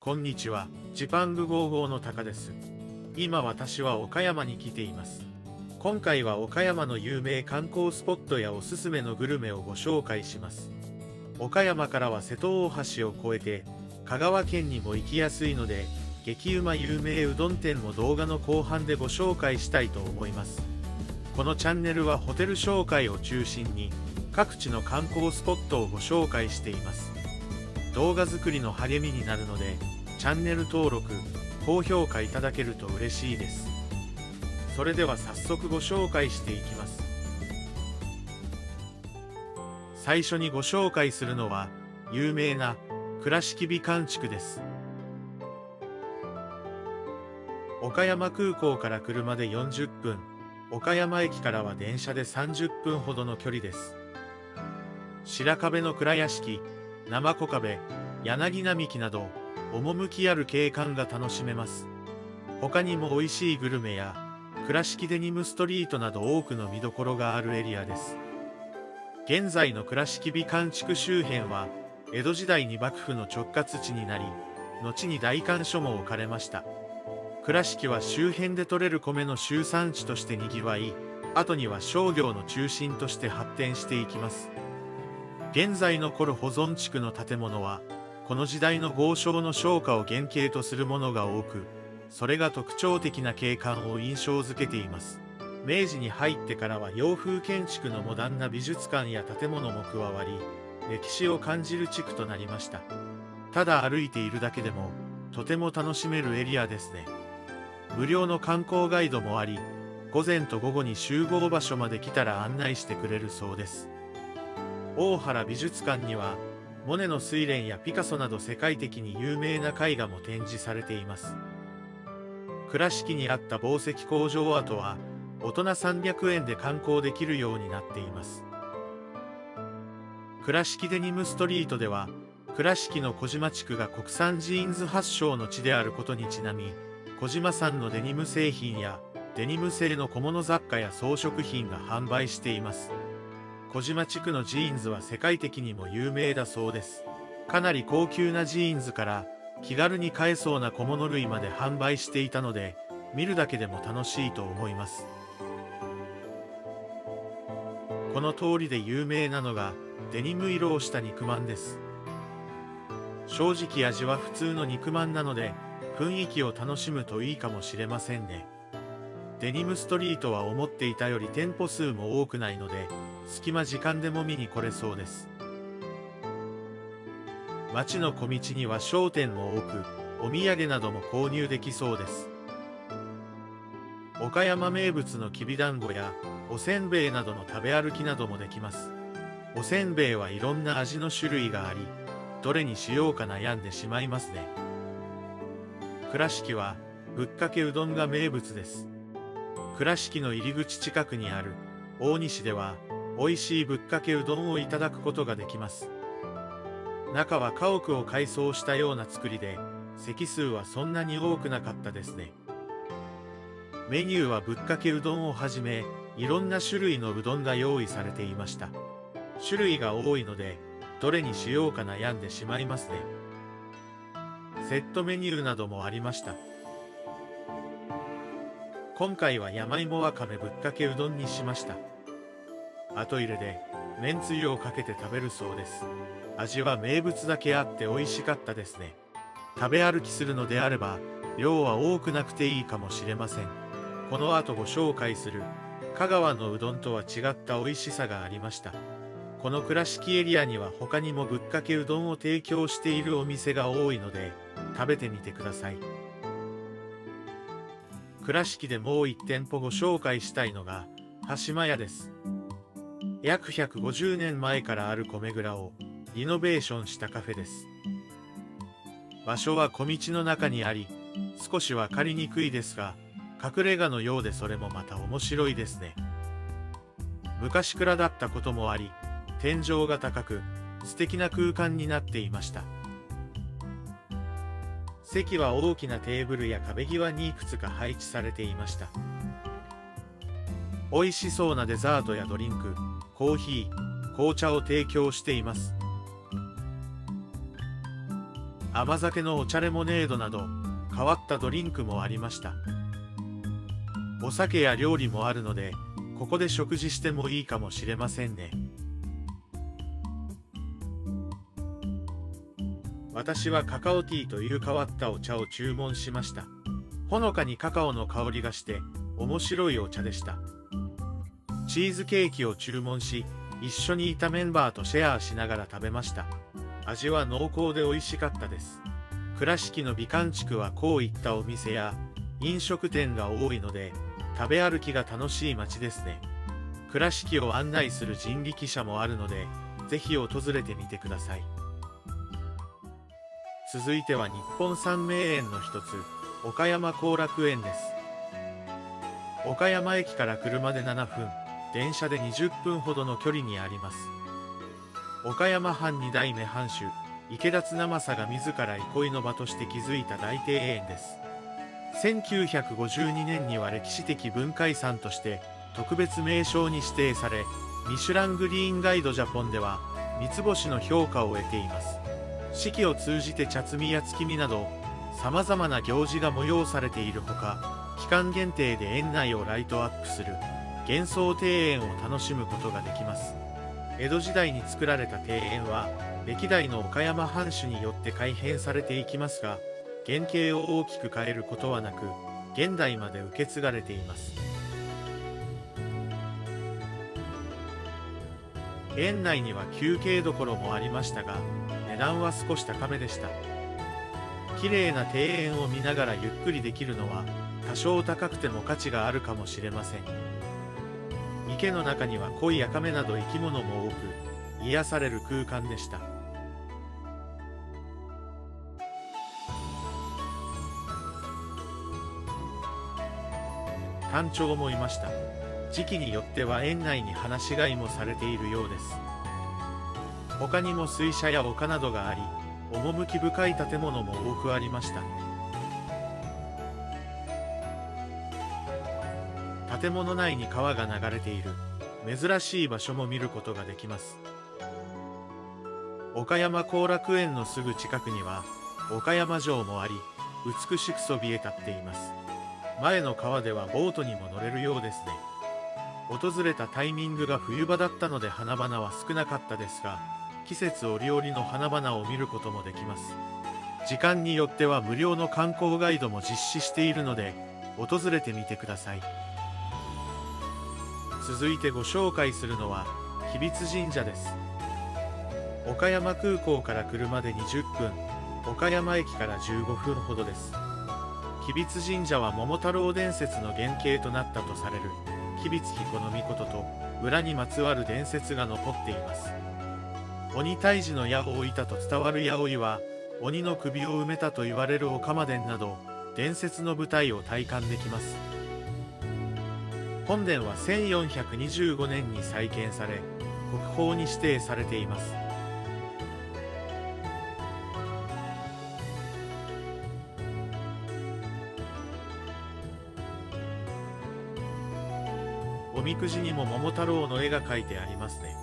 こんにちは、ジパング55のタカです。今私は岡山に来ています。今回は岡山の有名観光スポットやおすすめのグルメをご紹介します。岡山からは瀬戸大橋を越えて、香川県にも行きやすいので、激うま有名うどん店も動画の後半でご紹介したいと思います。このチャンネルはホテル紹介を中心に、各地の観光スポットをご紹介しています。動画作りの励みになるので、チャンネル登録、高評価いただけると嬉しいです。それでは早速ご紹介していきます。最初にご紹介するのは、有名な倉敷美観地区です。岡山空港から車で40分、岡山駅からは電車で30分ほどの距離です。白壁の蔵屋敷、生子壁、柳並木など、趣ある景観が楽しめます。他にも美味しいグルメや、倉敷デニムストリートなど多くの見どころがあるエリアです。現在の倉敷美観地区周辺は、江戸時代に幕府の直轄地になり、後に代官所も置かれました。倉敷は周辺で採れる米の集産地として賑わい、後には商業の中心として発展していきます。現在残る保存地区の建物は、この時代の豪商の商家を原型とするものが多く、それが特徴的な景観を印象づけています。明治に入ってからは洋風建築のモダンな美術館や建物も加わり、歴史を感じる地区となりました。ただ歩いているだけでも、とても楽しめるエリアですね。無料の観光ガイドもあり、午前と午後に集合場所まで来たら案内してくれるそうです。大原美術館には、モネの睡蓮やピカソなど世界的に有名な絵画も展示されています。倉敷にあった紡績工場跡は、大人300円で観光できるようになっています。倉敷デニムストリートでは、倉敷の小島地区が国産ジーンズ発祥の地であることにちなみ、小島産のデニム製品や、デニム製の小物雑貨や装飾品が販売しています。小島地区のジーンズは世界的にも有名だそうです。かなり高級なジーンズから気軽に買えそうな小物類まで販売していたので、見るだけでも楽しいと思います。この通りで有名なのがデニム色をした肉まんです。正直味は普通の肉まんなので、雰囲気を楽しむといいかもしれませんね。デニムストリートは思っていたより店舗数も多くないので、隙間時間でも見に来れそうです。街の小道には商店も多く、お土産なども購入できそうです。岡山名物のきびだんごや、おせんべいなどの食べ歩きなどもできます。おせんべいはいろんな味の種類があり、どれにしようか悩んでしまいますね。倉敷は、ぶっかけうどんが名物です。倉敷の入り口近くにある大西では、美味しいぶっかけうどんをいただくことができます。中は家屋を改装したような作りで、席数はそんなに多くなかったですね。メニューはぶっかけうどんをはじめ、いろんな種類のうどんが用意されていました。種類が多いので、どれにしようか悩んでしまいますね。セットメニューなどもありました。今回は山芋わかめぶっかけうどんにしました。後入れで、めんつゆをかけて食べるそうです。味は名物だけあって美味しかったですね。食べ歩きするのであれば、量は多くなくていいかもしれません。この後ご紹介する、香川のうどんとは違った美味しさがありました。この倉敷エリアには他にもぶっかけうどんを提供しているお店が多いので、食べてみてください。倉敷でもう1店舗ご紹介したいのが、羽島屋です。約150年前からある米蔵をリノベーションしたカフェです。場所は小道の中にあり、少しわかりにくいですが、隠れ家のようでそれもまた面白いですね。昔蔵だったこともあり、天井が高く、素敵な空間になっていました。席は大きなテーブルや壁際にいくつか配置されていました。美味しそうなデザートやドリンク、コーヒー、紅茶を提供しています。甘酒のお茶レモネードなど変わったドリンクもありました。お酒や料理もあるので、ここで食事してもいいかもしれませんね。私はカカオティーという変わったお茶を注文しました。ほのかにカカオの香りがして面白いお茶でした。チーズケーキを注文し、一緒にいたメンバーとシェアしながら食べました。味は濃厚で美味しかったです。倉敷の美観地区はこういったお店や飲食店が多いので、食べ歩きが楽しい街ですね。倉敷を案内する人力車もあるので、ぜひ訪れてみてください。続いては日本三名園の一つ、岡山後楽園です。岡山駅から車で7分、電車で20分ほどの距離にあります。岡山藩2代目藩主、池田綱政が自ら憩いの場として築いた大庭園です。1952年には歴史的文化遺産として特別名勝に指定され、ミシュラングリーンガイドジャポンでは三つ星の評価を得ています。四季を通じて茶摘みや月見など様々な行事が催されているほか、期間限定で園内をライトアップする幻想庭園を楽しむことができます。江戸時代に作られた庭園は歴代の岡山藩主によって改変されていきますが、原型を大きく変えることはなく、現代まで受け継がれています。園内には休憩どころもありましたが、値段は少し高めでした。綺麗な庭園を見ながらゆっくりできるのは多少高くても価値があるかもしれません。池の中にはコイやカメなど生き物も多く、癒される空間でした。タンチョウもいました。時期によっては園内に放し飼いもされているようです。他にも水車や丘などがあり、趣深い建物も多くありました。建物内に川が流れている珍しい場所も見ることができます。岡山後楽園のすぐ近くには岡山城もあり、美しくそびえ立っています。前の川ではボートにも乗れるようですね。訪れたタイミングが冬場だったので花々は少なかったですが、季節折々の花々を見ることもできます。時間によっては無料の観光ガイドも実施しているので、訪れてみてください。続いてご紹介するのは吉備津神社です。岡山空港から車で20分、岡山駅から15分ほどです。吉備津神社は桃太郎伝説の原型となったとされる吉備津彦命と裏にまつわる伝説が残っています。鬼退治の矢を置いたと伝わる矢追いは、鬼の首を埋めたと言われる岡間殿など伝説の舞台を体感できます。本殿は1425年に再建され、国宝に指定されています。おみくじにも桃太郎の絵が描いてありますね。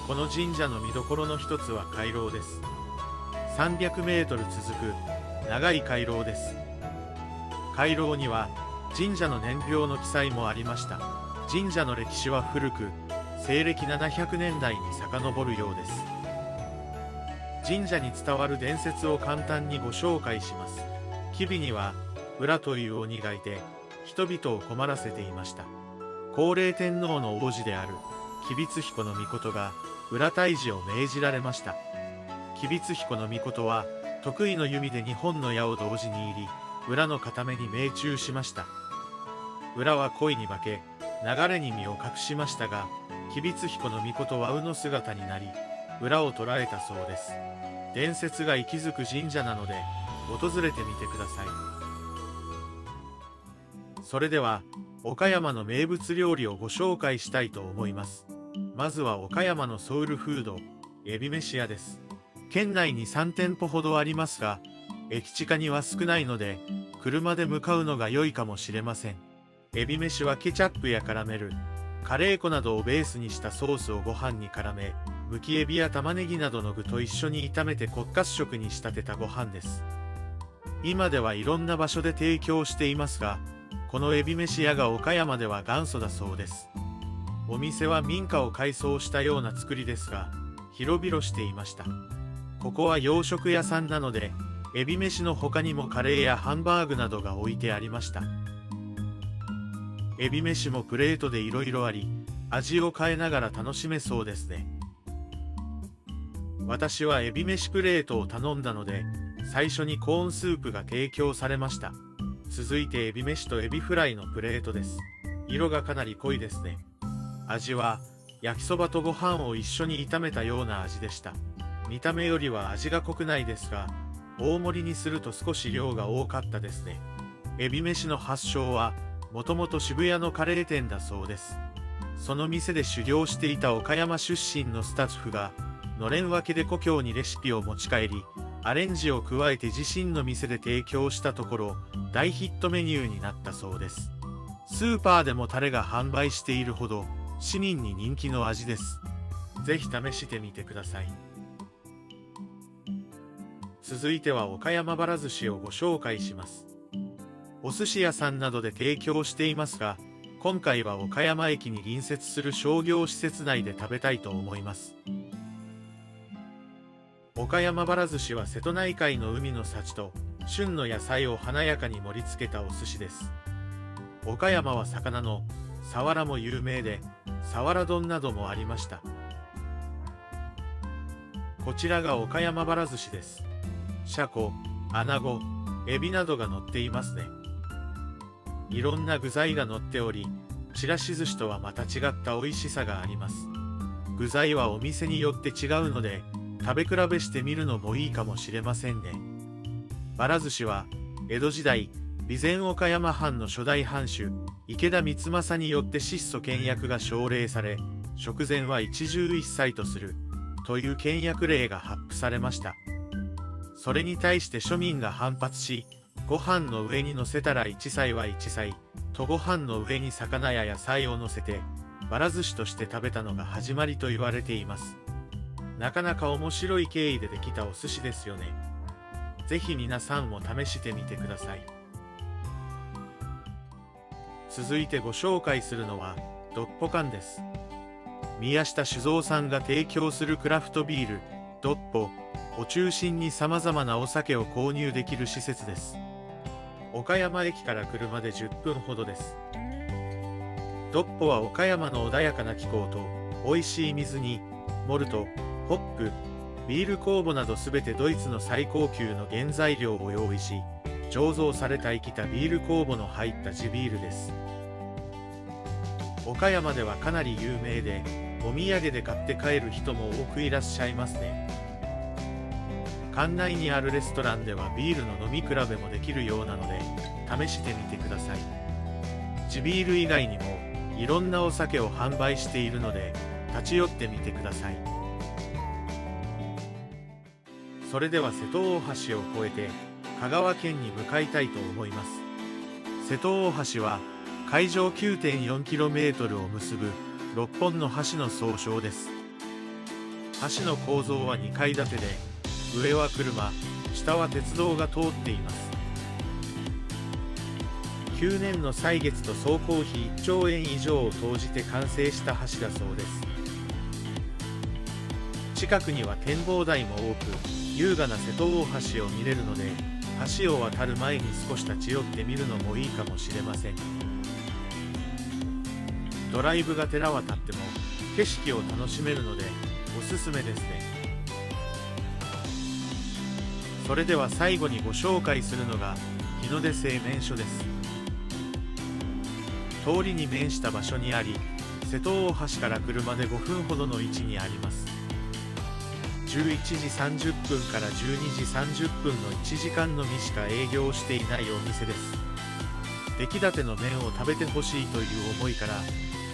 この神社の見どころの一つは回廊です。300メートル続く長い回廊です。回廊には神社の年表の記載もありました。神社の歴史は古く、西暦700年代に遡るようです。神社に伝わる伝説を簡単にご紹介します。吉備には浦という鬼がいて、人々を困らせていました。高麗天皇の王子である吉備津彦命が浦退治を命じられました。吉備津彦命は得意の弓で2本の矢を同時に入り、浦の固めに命中しました。浦は恋に化け、流れに身を隠しましたが、吉備津彦命は鵜の姿になり、浦を捕らえたそうです。伝説が息づく神社なので、訪れてみてください。それでは、岡山の名物料理をご紹介したいと思います。まずは岡山のソウルフード、えびめし屋です。県内に3店舗ほどありますが、駅近には少ないので、車で向かうのが良いかもしれません。えびめしはケチャップやカラメル、カレー粉などをベースにしたソースをご飯に絡め、むきエビや玉ねぎなどの具と一緒に炒めて骨格食に仕立てたご飯です。今ではいろんな場所で提供していますが、このエビ飯屋が岡山では元祖だそうです。お店は民家を改装したような作りですが、広々していました。ここは洋食屋さんなので、エビ飯の他にもカレーやハンバーグなどが置いてありました。エビ飯もプレートでいろいろあり、味を変えながら楽しめそうですね。私はエビ飯プレートを頼んだので、最初にコーンスープが提供されました。続いてエビ飯とエビフライのプレートです。色がかなり濃いですね。味は焼きそばとご飯を一緒に炒めたような味でした。見た目よりは味が濃くないですが、大盛りにすると少し量が多かったですね。エビ飯の発祥はもともと渋谷のカレー店だそうです。その店で修行していた岡山出身のスタッフがのれん分けで故郷にレシピを持ち帰り、アレンジを加えて自身の店で提供したところ大ヒットメニューになったそうです。スーパーでもタレが販売しているほど市民に人気の味です。ぜひ試してみてください。続いては岡山ばら寿司をご紹介します。お寿司屋さんなどで提供していますが、今回は岡山駅に隣接する商業施設内で食べたいと思います。岡山ばら寿司は瀬戸内海の海の幸と旬の野菜を華やかに盛り付けたお寿司です。岡山は魚のサワラも有名で、サワラ丼などもありました。こちらが岡山ばら寿司です。シャコ、アナゴ、エビなどが乗っていますね。いろんな具材が乗っており、ちらし寿司とはまた違った美味しさがあります。具材はお店によって違うので、食べ比べしてみるのもいいかもしれませんね。ばら寿司は、江戸時代、備前岡山藩の初代藩主、池田光政によって質素倹約が奨励され、食前は一汁一菜とする、という倹約令が発布されました。それに対して庶民が反発し、ご飯の上に乗せたら一菜は一菜とご飯の上に魚や野菜を乗せて、ばら寿司として食べたのが始まりと言われています。なかなか面白い経緯でできたお寿司ですよね。ぜひ皆さんも試してみてください。続いてご紹介するのは、ドッポ缶です。宮下酒造さんが提供するクラフトビール、ドッポを中心に様々なお酒を購入できる施設です。岡山駅から車で10分ほどです。ドッポは岡山の穏やかな気候と美味しい水にモルト、ホップ、ビール酵母などすべてドイツの最高級の原材料を用意し、醸造された生きたビール酵母の入った地ビールです。岡山ではかなり有名で、お土産で買って帰る人も多くいらっしゃいますね。館内にあるレストランではビールの飲み比べもできるようなので、試してみてください。地ビール以外にもいろんなお酒を販売しているので、立ち寄ってみてください。それでは瀬戸大橋を越えて香川県に向かいたいと思います。瀬戸大橋は海上 9.4km を結ぶ6本の橋の総称です。橋の構造は2階建てで、上は車、下は鉄道が通っています。9年の歳月と総工費1兆円以上を投じて完成した橋だそうです。近くには展望台も多く、優雅な瀬戸大橋を見れるので、橋を渡る前に少し立ち寄ってみるのもいいかもしれません。ドライブがてら渡っても景色を楽しめるのでおすすめですね。それでは最後にご紹介するのが日の出製麺所です。通りに面した場所にあり、瀬戸大橋から車で5分ほどの位置にあります。11時30分から12時30分の1時間のみしか営業していないお店です。出来たての麺を食べてほしいという思いから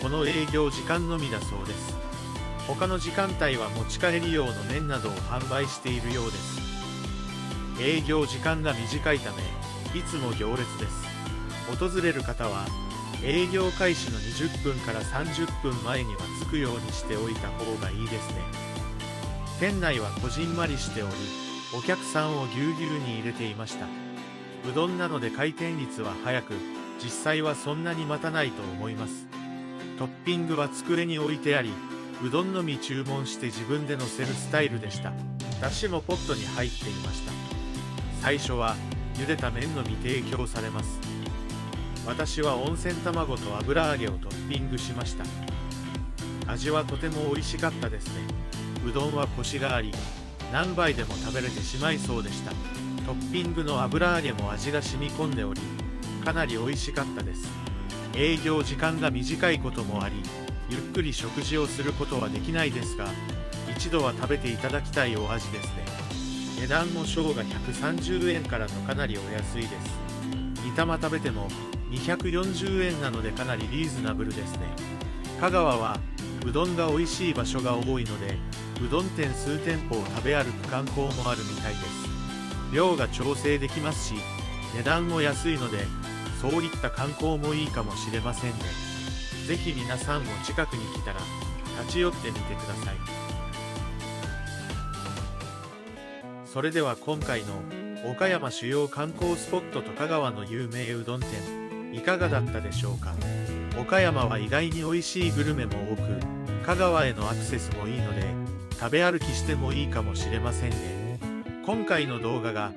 この営業時間のみだそうです。他の時間帯は持ち帰り用の麺などを販売しているようです。営業時間が短いためいつも行列です。訪れる方は営業開始の20分から30分前には着くようにしておいた方がいいですね。店内はこじんまりしており、お客さんをぎゅうぎゅうに入れていました。うどんなので回転率は速く、実際はそんなに待たないと思います。トッピングは机に置いてあり、うどんのみ注文して自分で乗せるスタイルでした。だしもポットに入っていました。最初は茹でた麺のみ提供されます。私は温泉卵と油揚げをトッピングしました。味はとても美味しかったですね。うどんはコシがあり、何杯でも食べれてしまいそうでした。トッピングの油揚げも味が染み込んでおり、かなり美味しかったです。営業時間が短いこともあり、ゆっくり食事をすることはできないですが、一度は食べていただきたいお味ですね。値段も小が130円からとかなりお安いです。煮玉食べても240円なのでかなりリーズナブルですね。香川はうどんが美味しい場所が多いので、うどん店数店舗を食べ歩く観光もあるみたいです。量が調整できますし、値段も安いので、そういった観光もいいかもしれませんね。ぜひ皆さんも近くに来たら立ち寄ってみてください。それでは今回の岡山主要観光スポットと香川の有名うどん店、いかがだったでしょうか。岡山は意外に美味しいグルメも多く、香川へのアクセスもいいので、食べ歩きしてもいいかもしれませんね。今回の動画が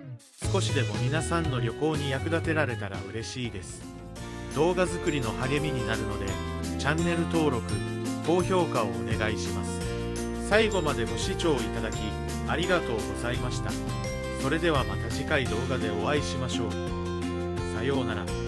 少しでも皆さんの旅行に役立てられたら嬉しいです。動画作りの励みになるので、チャンネル登録、高評価をお願いします。最後までご視聴いただきありがとうございました。それではまた次回動画でお会いしましょう。さようなら。